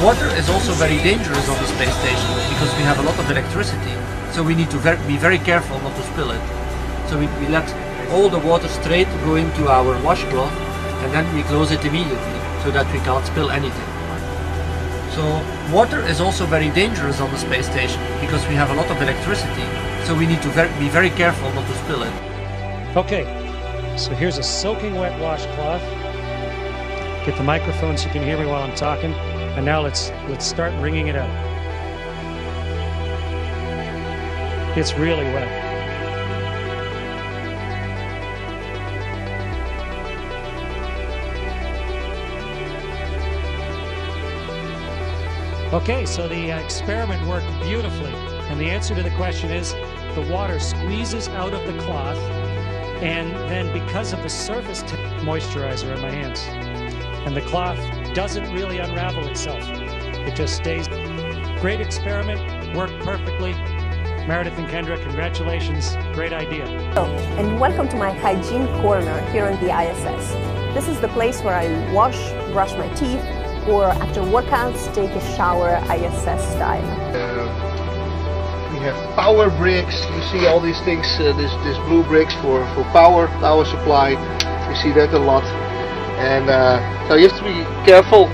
Water is also very dangerous on the space station because we have a lot of electricity, so we need to be very careful not to spill it. So we let all the water straight go into our washcloth, and then we close it immediately so that we can't spill anything. So water is also very dangerous on the space station because we have a lot of electricity, so we need to be very careful not to spill it. Okay, so here's a soaking wet washcloth. Get the microphone so you can hear me while I'm talking. And now let's start wringing it out. It's really wet. Okay, so the experiment worked beautifully. And the answer to the question is the water squeezes out of the cloth, and then because of the surface moisturizer on my hands, and the cloth doesn't really unravel itself. It just stays. Great experiment, worked perfectly. Meredith and Kendra, congratulations. Great idea. Hello, and welcome to my hygiene corner here on the ISS. This is the place where I wash, brush my teeth, or after workouts, take a shower ISS style. We have power bricks. You see all these things, this blue bricks for power supply. You see that a lot. And so you have to be careful.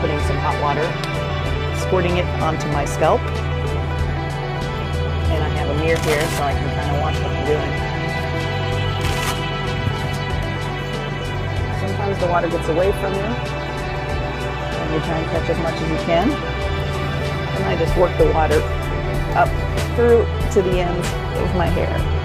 Putting some hot water, squirting it onto my scalp. And I have a mirror here so I can kind of watch what I'm doing. Sometimes the water gets away from you, and you try and catch as much as you can. And I just work the water up through to the ends of my hair.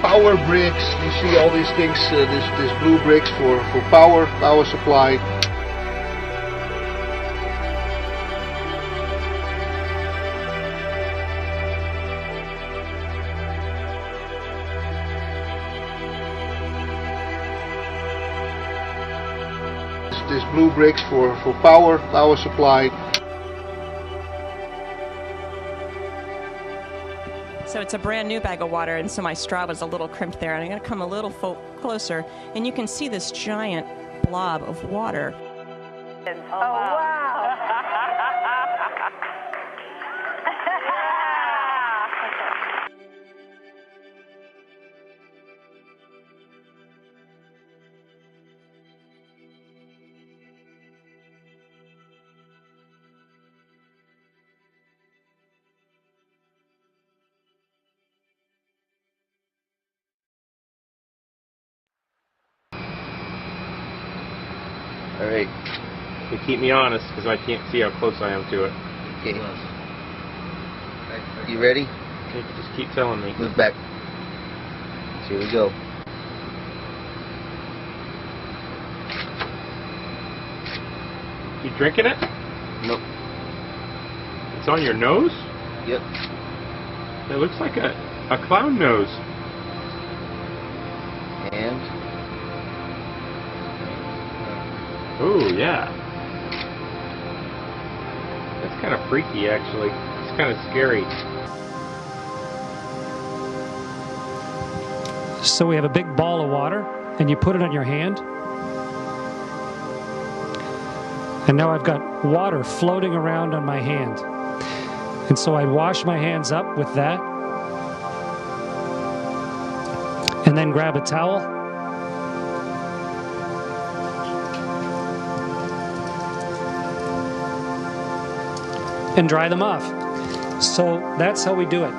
Power bricks. You see all these things, this blue bricks for power supply. This blue bricks for power supply. So it's a brand new bag of water, and so my straw was a little crimped there, and I'm going to come a little closer, and you can see this giant blob of water. Oh, wow! Alright, you keep me honest because I can't see how close I am to it. Okay. You ready? You just keep telling me. Move back. Here we go. You drinking it? Nope. It's on your nose? Yep. It looks like a clown nose. And Ooh, yeah. That's kind of freaky, actually. It's kind of scary. So we have a big ball of water, and you put it on your hand. And now I've got water floating around on my hand. And so I wash my hands up with that. And then grab a towel. And dry them off. So that's how we do it.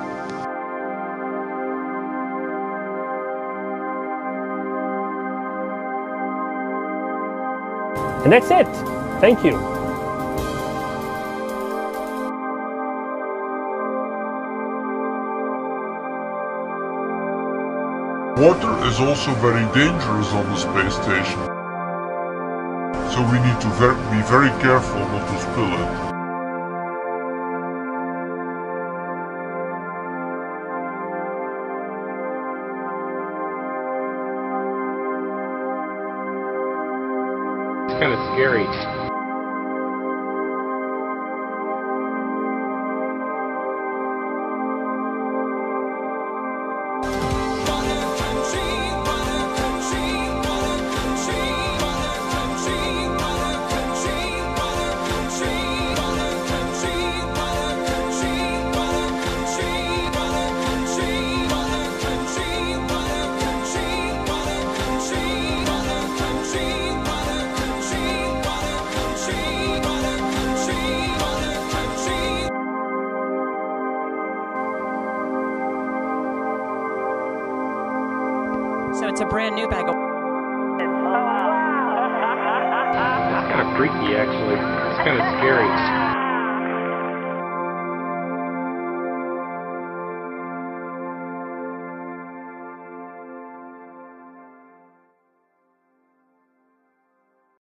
And that's it. Thank you. Water is also very dangerous on the space station, so we need to be very careful not to spill it. It's kind of scary. So it's a brand new bag of. It's kind of freaky, actually. It's kind of scary.